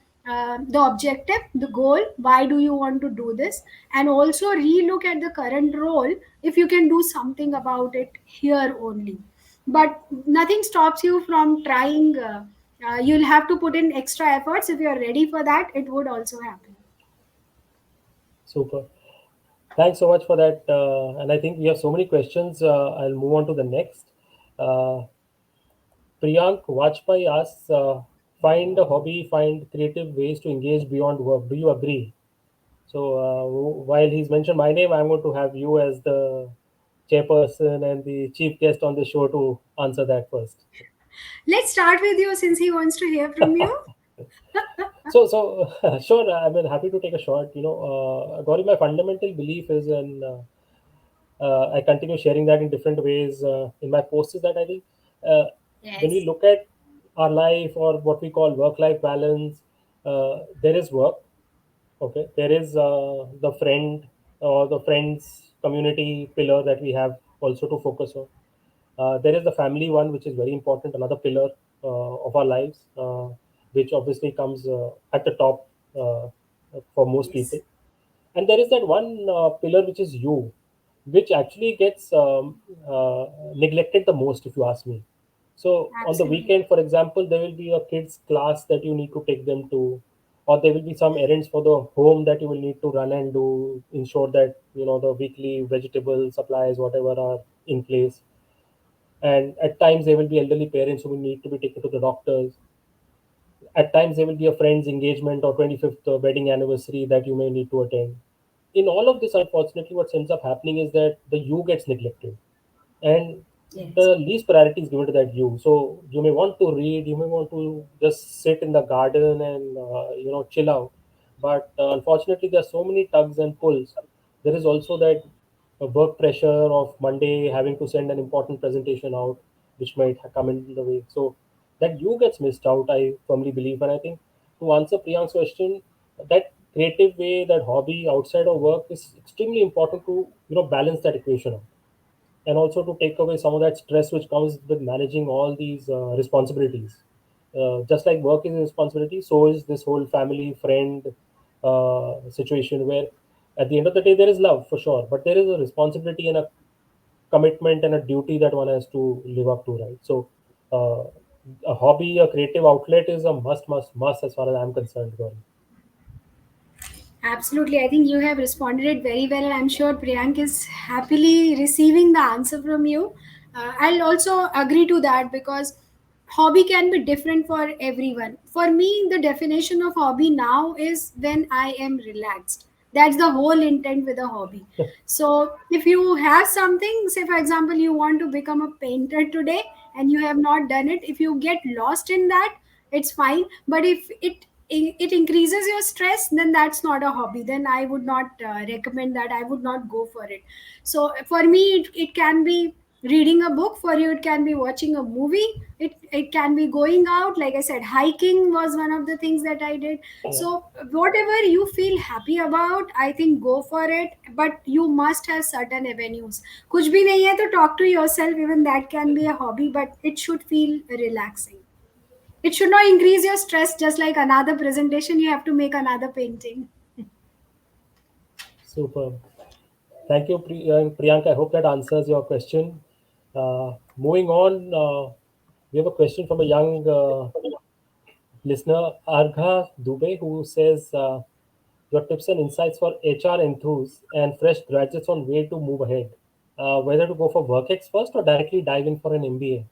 objective, the goal, why do you want to do this, and also relook at the current role if you can do something about it here only. But nothing stops you from trying. You'll have to put in extra efforts. If you're ready for that, it would also happen. Super. Thanks so much for that. And I think we have so many questions. I'll move on to the next. Uh, Priyank Vajpayee asks, find a hobby, find creative ways to engage beyond work. Do you agree? So while he's mentioned my name, I'm going to have you as the chairperson and the chief guest on the show to answer that first. Let's start with you since he wants to hear from you. So sure, I mean, happy to take a shot. Gauri, my fundamental belief is, and I continue sharing that in different ways in my posts, is that I think uh, when we Yes. look at our life or what we call work-life balance, there is work. Okay, there is the friend or the friends community pillar that we have also to focus on. There is the family one, which is very important, another pillar of our lives, which obviously comes at the top for most people. Yes. And there is that one pillar which is you, which actually gets neglected the most, if you ask me. So on the Absolutely. weekend, for example, there will be a kids class that you need to take them to, or there will be some errands for the home that you will need to run and do, ensure that the weekly vegetable supplies, whatever, are in place. And at times there will be elderly parents who will need to be taken to the doctors. At times there will be a friend's engagement or 25th wedding anniversary that you may need to attend. In all of this, unfortunately, what ends up happening is that the you gets neglected, and Yes. the least priority is given to that you. So you may want to read, you may want to just sit in the garden and chill out, but unfortunately there are so many tugs and pulls. There is also that work pressure of Monday having to send an important presentation out, which might come in the way. So that you gets missed out, I firmly believe. And I think, to answer Priyank's question, that creative way, that hobby outside of work is extremely important to balance that equation out, and also to take away some of that stress which comes with managing all these responsibilities. Just like work is a responsibility, so is this whole family friend situation, where at the end of the day there is love for sure, but there is a responsibility and a commitment and a duty that one has to live up to, right? So uh, a hobby, a creative outlet is a must as far as I'm concerned, Gauri. Absolutely. I think you have responded it very well, and I'm sure Priyank is happily receiving the answer from you. I'll also agree to that because hobby can be different for everyone. For me, the definition of hobby now is when I am relaxed. That's the whole intent with a hobby. So, if you have something, say for example, you want to become a painter today and you have not done it, if you get lost in that, it's fine. But if it increases your stress, then that's not a hobby. Then I would not recommend that. I would not go for it. So for me, it can be reading a book. For you, it can be watching a movie. It can be going out, like I said, hiking was one of the things that I did. Yeah. So whatever you feel happy about, I think go for it, but you must have certain avenues. Kuch bhi nahi hai to talk to yourself, even that can be a hobby, but it should feel relaxing. It should not increase your stress, just like another presentation, you have to make another painting. Super. Thank you, Priyanka. I hope that answers your question. Moving on, we have a question from a young listener, Argha Dubey, who says, your tips and insights for HR enthuse and fresh graduates on way to move ahead. Whether to go for WorkX first or directly dive in for an MBA.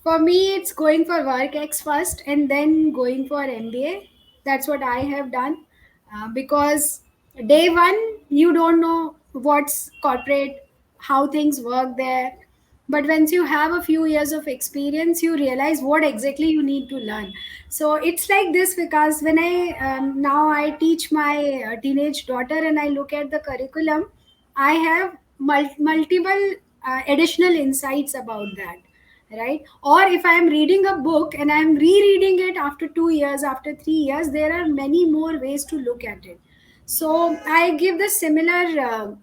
For me, it's going for work X first and then going for MBA. That's what I have done. Because day one, you don't know what's corporate, how things work there. But once you have a few years of experience, you realize what exactly you need to learn. So it's like this because when now I teach my teenage daughter and I look at the curriculum, I have multiple additional insights about that, right? Or if I am reading a book and I am rereading it after 2 years, after 3 years, there are many more ways to look at it. So I give the similar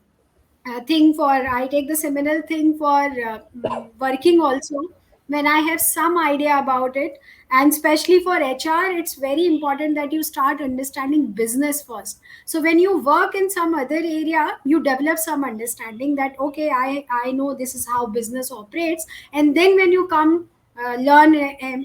thing for I take the similar thing for working also. When I have some idea about it, and especially for HR, it's very important that you start understanding business first. So when you work in some other area, you develop some understanding that okay, I know this is how business operates. And then when you come learn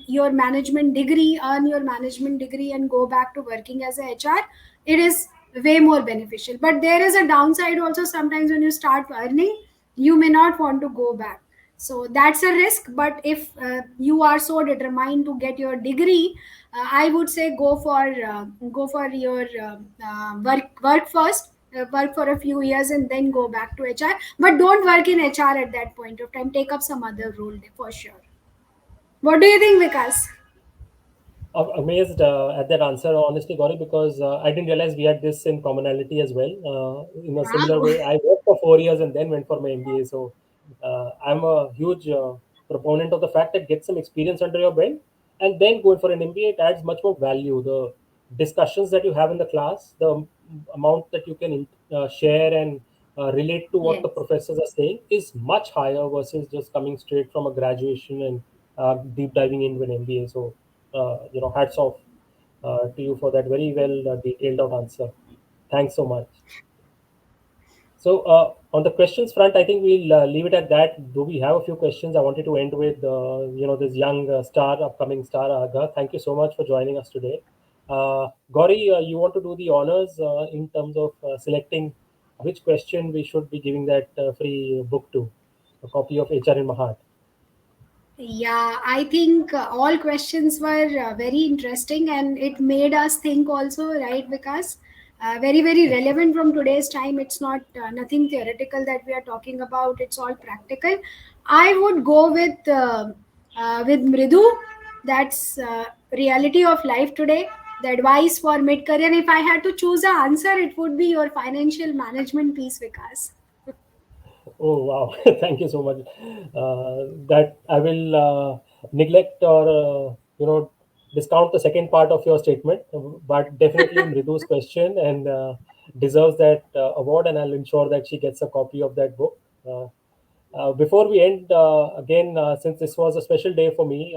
your management degree, earn your management degree, and go back to working as a HR, it is way more beneficial. But there is a downside also. Sometimes when you start earning, you may not want to go back. So that's a risk, but if you are so determined to get your degree, I would say go for your work first, work for a few years and then go back to HR, but don't work in HR at that point of time. Take up some other role for sure. What do you think, Vikas? Amazed at that answer, honestly, Gauri, because I didn't realize we had this in commonality as well. In a similar Wow. way, I worked for 4 years and then went for my MBA. So I'm a huge proponent of the fact that get some experience under your belt and then going for an MBA. It adds much more value. The discussions that you have in the class, the amount that you can share and relate to what the Yes. professors are saying is much higher versus just coming straight from a graduation and deep diving into an MBA. So hats off to you for that very well detailed out answer. Thanks so much. So on the questions front, I think we'll leave it at that. Do we have a few questions? I wanted to end with this young star, upcoming star Agha. Thank you so much for joining us today. Gauri, you want to do the honors in terms of selecting which question we should be giving that free book to, a copy of HR in my heart. Yeah, I think all questions were very interesting and it made us think also, right? Because very, very relevant from today's time. It's not nothing theoretical that we are talking about, it's all practical. I would go with Mridu. That's reality of life today. The advice for mid career. If I had to choose an answer, it would be your financial management piece, Vikas. Oh wow! Thank you so much. That I will neglect or discount the second part of your statement, but definitely Mridu's question and deserves that award, and I'll ensure that she gets a copy of that book. Before we end, again, since this was a special day for me,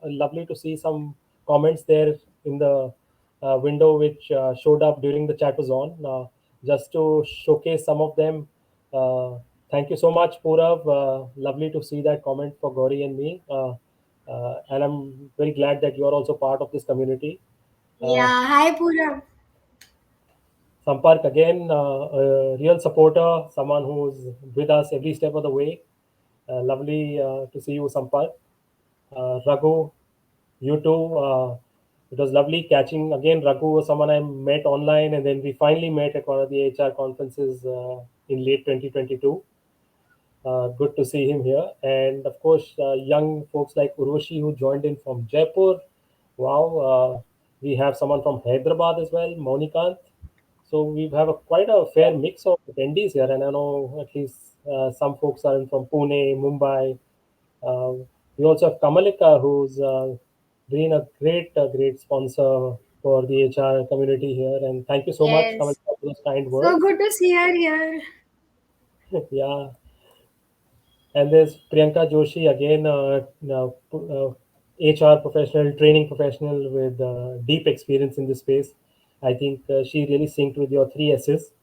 lovely to see some comments there in the window which showed up during the chat was on. Just to showcase some of them, thank you so much, Purav. Lovely to see that comment for Gauri and me. And I'm very glad that you are also part of this community. Uh, Yeah, hi Pura. Sampark, again, a real supporter, someone who's with us every step of the way. Lovely to see you, Sampark. Raghu, you too. It was lovely catching again. Raghu was someone I met online, and then we finally met at one of the HR conferences in late 2022. Good to see him here. And of course, young folks like Urvashi who joined in from Jaipur. Wow. We have someone from Hyderabad as well, Monikant. So we have quite a fair mix of attendees here. And I know at least some folks are in from Pune, Mumbai. We also have Kamalika, who's been a great sponsor for the HR community here. And thank you so much, Yes. Kamalika, for those kind So words. good to see her here. Yeah. And there's Priyanka Joshi again, HR professional, training professional with deep experience in this space. I think she really synced with your three S's.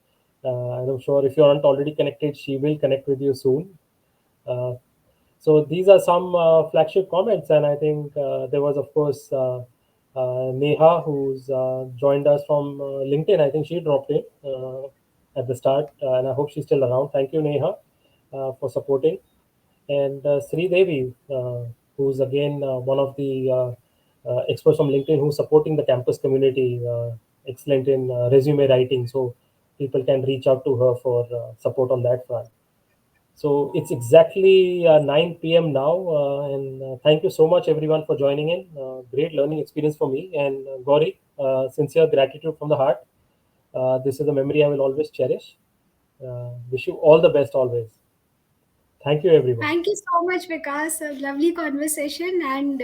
And I'm sure if you aren't already connected, she will connect with you soon. Uh, so these are some flagship comments, and I think there was, of course, Neha, who's joined us from LinkedIn. I think she dropped in at the start, and I hope she's still around. Thank you, Neha, for supporting. And Sri Devi, who's again one of the experts from LinkedIn who's supporting the campus community, excellent in resume writing. So people can reach out to her for support on that front. So it's exactly 9 p.m. now, and thank you so much, everyone, for joining in. Great learning experience for me. And Gauri, sincere gratitude from the heart. This is a memory I will always cherish. Wish you all the best always. Thank you, everyone. Thank you so much, Vikas. A lovely conversation and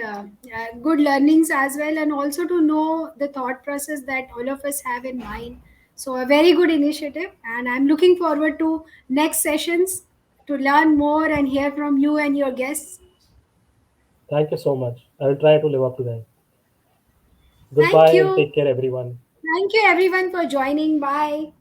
good learnings as well, and also to know the thought process that all of us have in mind. So, a very good initiative, and I'm looking forward to next sessions to learn more and hear from you and your guests. Thank you so much. I will try to live up to that. Thank Goodbye and you. take care, everyone. Thank you, everyone, for joining. Bye.